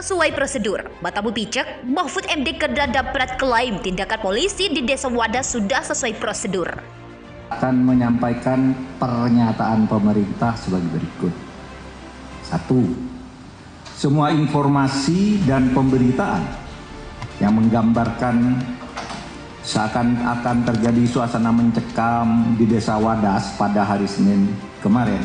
Sesuai prosedur, Matamu Picek, Mahfud MD dapat klaim tindakan polisi di Desa Wadas sudah sesuai prosedur. Akan menyampaikan pernyataan pemerintah sebagai berikut. 1. Semua informasi dan pemberitaan yang menggambarkan seakan-akan terjadi suasana mencekam di Desa Wadas pada hari Senin kemarin,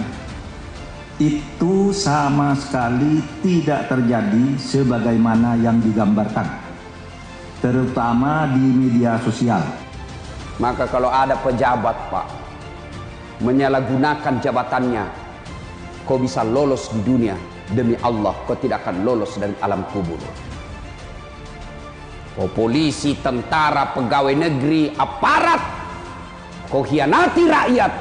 itu sama sekali tidak terjadi sebagaimana yang digambarkan, terutama di media sosial. Maka kalau ada pejabat, Pak, menyalahgunakan jabatannya, kau bisa lolos di dunia, demi Allah kau tidak akan lolos dari alam kubur. Kau polisi, tentara, pegawai negeri, aparat, kau hianati rakyat,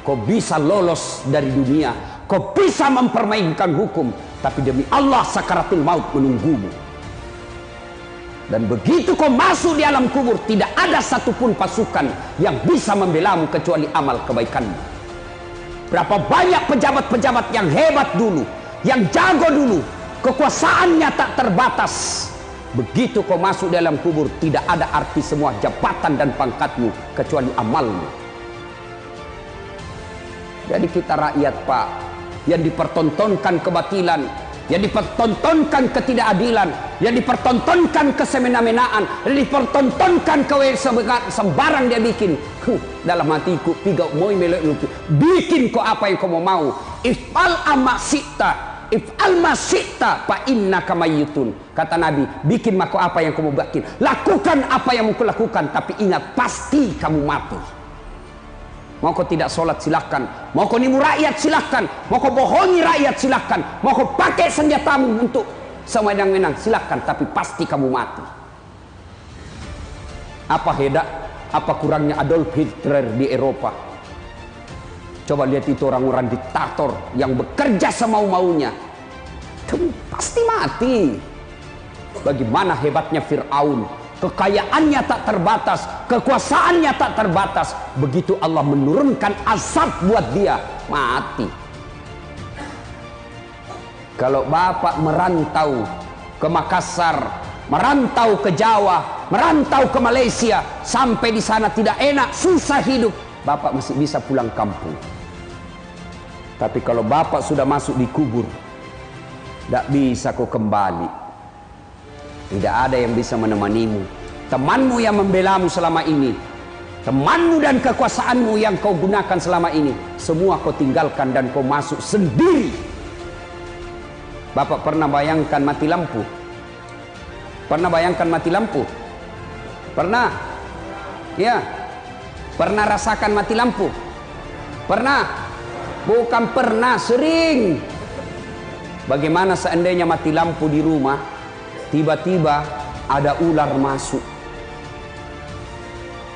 kau bisa lolos dari dunia, kau bisa mempermainkan hukum, tapi demi Allah sakaratul maut menunggumu. Dan begitu kau masuk di alam kubur, tidak ada satupun pasukan yang bisa membelamu kecuali amal kebaikanmu. Berapa banyak pejabat-pejabat yang hebat dulu, yang jago dulu, kekuasaannya tak terbatas. Begitu kau masuk di alam kubur, tidak ada arti semua jabatan dan pangkatmu kecuali amalmu. Jadi kita rakyat, Pak, yang dipertontonkan kebatilan, yang dipertontonkan ketidakadilan, yang dipertontonkan kesemena-menaan, yang dipertontonkan sembarang dia bikin. Dalam hatiku pigau moi melek lupi, bikin kau apa yang kau mau. If'al amasita, if'al masita, fa innaka mayyitun. Kata Nabi, bikin maka apa yang kamu bikin, lakukan apa yang mau lakukan, tapi ingat pasti kamu mati. Mau kau tidak sholat silahkan, mau kau nimu rakyat silahkan, mau kau bohongi rakyat silahkan, mau kau pakai senjatamu untuk sewenang-wenang silahkan, tapi pasti kamu mati. Apa hebat, apa kurangnya Adolf Hitler di Eropa? Coba lihat itu orang-orang diktator yang bekerja semau-maunya, pasti mati. Bagaimana hebatnya Fir'aun, kekayaannya tak terbatas, kekuasaannya tak terbatas. Begitu Allah menurunkan azab buat dia, mati. Kalau Bapak merantau ke Makassar, merantau ke Jawa, merantau ke Malaysia, sampai di sana tidak enak, susah hidup, Bapak masih bisa pulang kampung. Tapi kalau Bapak sudah masuk di kubur, tidak bisa kau kembali. Tidak ada yang bisa menemanimu. Temanmu yang membelamu selama ini, temanmu dan kekuasaanmu yang kau gunakan selama ini, semua kau tinggalkan dan kau masuk sendiri. Bapak pernah bayangkan mati lampu? Pernah bayangkan mati lampu? Pernah? Ya. Pernah rasakan mati lampu? Pernah? Bukan pernah, sering. Bagaimana seandainya mati lampu di rumah, tiba-tiba ada ular masuk?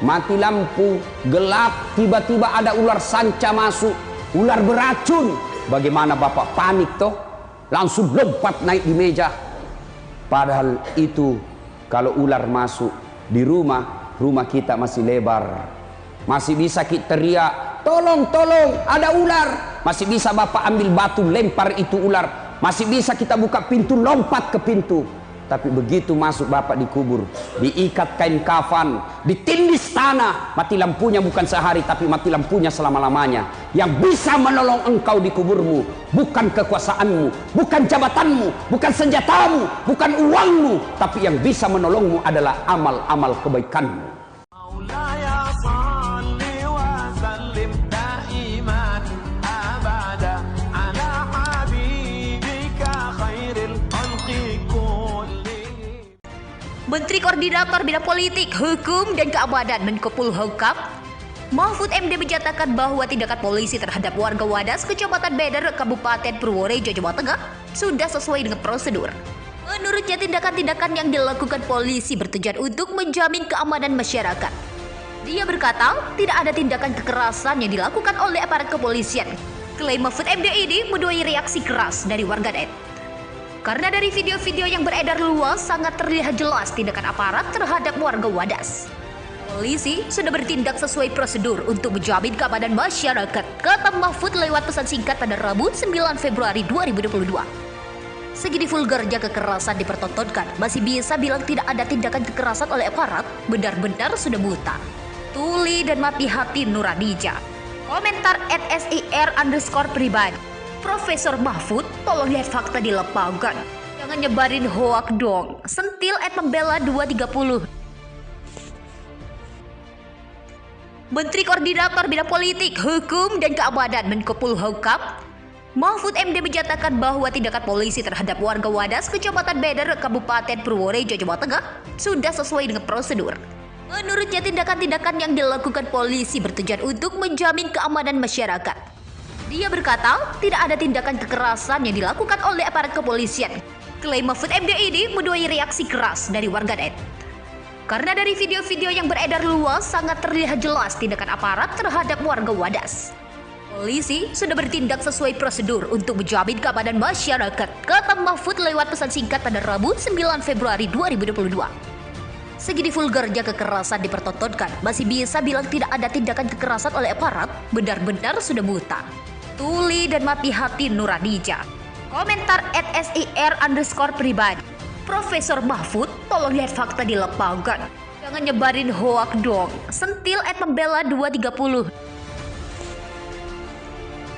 Mati lampu, gelap, tiba-tiba ada ular sanca masuk, ular beracun. Bagaimana Bapak panik toh? Langsung lompat naik di meja. Padahal itu kalau ular masuk di rumah, rumah kita masih lebar. Masih bisa kita teriak, tolong, tolong, ada ular. Masih bisa Bapak ambil batu lempar itu ular. Masih bisa kita buka pintu, lompat ke pintu. Tapi begitu masuk Bapak di kubur, diikat kain kafan, ditindis tanah, mati lampunya bukan sehari, tapi mati lampunya selama-lamanya. Yang bisa menolong engkau di kuburmu bukan kekuasaanmu, bukan jabatanmu, bukan senjatamu, bukan uangmu, tapi yang bisa menolongmu adalah amal-amal kebaikanmu. Menteri Koordinator Bidang Politik, Hukum, dan Keamanan Menko Polhukam, Mahfud MD menyatakan bahwa tindakan polisi terhadap warga Wadas, Kecamatan Beder, Kabupaten Purworejo, Jawa Tengah, sudah sesuai dengan prosedur. Menurutnya, tindakan-tindakan yang dilakukan polisi bertujuan untuk menjamin keamanan masyarakat. Dia berkata, tidak ada tindakan kekerasan yang dilakukan oleh aparat kepolisian. Klaim Mahfud MD ini menuai reaksi keras dari warganet. Karena dari video-video yang beredar luas sangat terlihat jelas tindakan aparat terhadap warga Wadas. Polisi sudah bertindak sesuai prosedur untuk menjamin keamanan masyarakat, kata Mahfud lewat pesan singkat pada Rabu 9 Februari 2022. Segini vulgarnya kekerasan dipertontonkan, masih bisa bilang tidak ada tindakan kekerasan oleh aparat, benar-benar sudah buta. Tuli dan mati hati Nuradija. Komentar @SIR_pribadi. Profesor Mahfud, tolong lihat fakta di lapangan. Jangan nyebarin hoak dong. Sentil @membela 230. Menteri Koordinator Bidang Politik, Hukum, dan Keamanan Menko Polhukam Mahfud MD menyatakan bahwa tindakan polisi terhadap warga Wadas, Kecamatan Beder, Kabupaten Purworejo, Jawa Tengah sudah sesuai dengan prosedur. Menurutnya tindakan-tindakan yang dilakukan polisi bertujuan untuk menjamin keamanan masyarakat. Dia berkata tidak ada tindakan kekerasan yang dilakukan oleh aparat kepolisian. Klaim Mahfud MD ini menuai reaksi keras dari warganet. Karena dari video-video yang beredar luas sangat terlihat jelas tindakan aparat terhadap warga Wadas. Polisi sudah bertindak sesuai prosedur untuk menjamin keamanan masyarakat, kata Mahfud lewat pesan singkat pada Rabu 9 Februari 2022. Segini vulgarnya kekerasan dipertontonkan, masih bisa bilang tidak ada tindakan kekerasan oleh aparat, benar-benar sudah buta. Tuli dan mati hati Nuradija. Komentar @SIR_pribadi. Profesor Mahfud, tolong lihat fakta di lapangan. Jangan nyebarin hoak dong. Sentil @membela 230.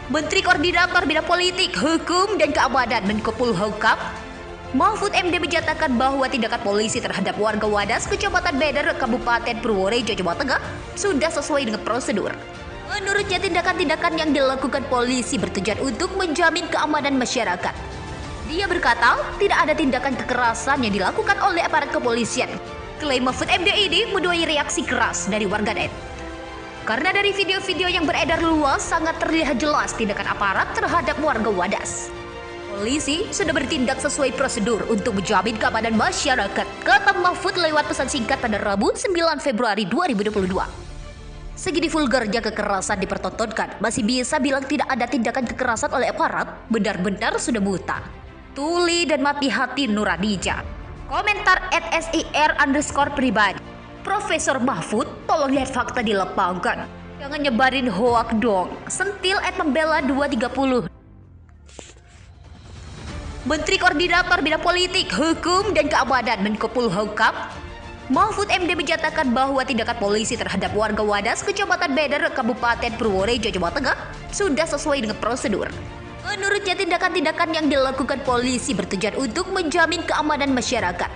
Menteri Koordinator Bidang Politik, Hukum, dan Keamanan Menko Polhukam Mahfud MD menyatakan bahwa tindakan polisi terhadap warga Wadas, Kecamatan Beder, Kabupaten Purworejo, Jawa Tengah sudah sesuai dengan prosedur. Menurutnya tindakan-tindakan yang dilakukan polisi bertujuan untuk menjamin keamanan masyarakat. Dia berkata tidak ada tindakan kekerasan yang dilakukan oleh aparat kepolisian. Klaim Mahfud MD ini menuai reaksi keras dari warganet. Karena dari video-video yang beredar luas sangat terlihat jelas tindakan aparat terhadap warga Wadas. Polisi sudah bertindak sesuai prosedur untuk menjamin keamanan masyarakat, kata Mahfud lewat pesan singkat pada Rabu 9 Februari 2022. Segini vulgarnya kekerasan dipertontonkan, masih bisa bilang tidak ada tindakan kekerasan oleh aparat, benar-benar sudah buta. Tuli dan mati hati Nuradija. Komentar @SIR_pribadi. Profesor Mahfud, tolong lihat fakta di lapangan. Jangan nyebarin hoak dong. Sentil @membela 230. Menteri Koordinator Bidang Politik, Hukum, dan Keamanan Menko Polhukam Mahfud MD menyatakan bahwa tindakan polisi terhadap warga Wadas, Kecamatan Beder, Kabupaten Purworejo, Jawa Tengah sudah sesuai dengan prosedur. Menurutnya tindakan-tindakan yang dilakukan polisi bertujuan untuk menjamin keamanan masyarakat.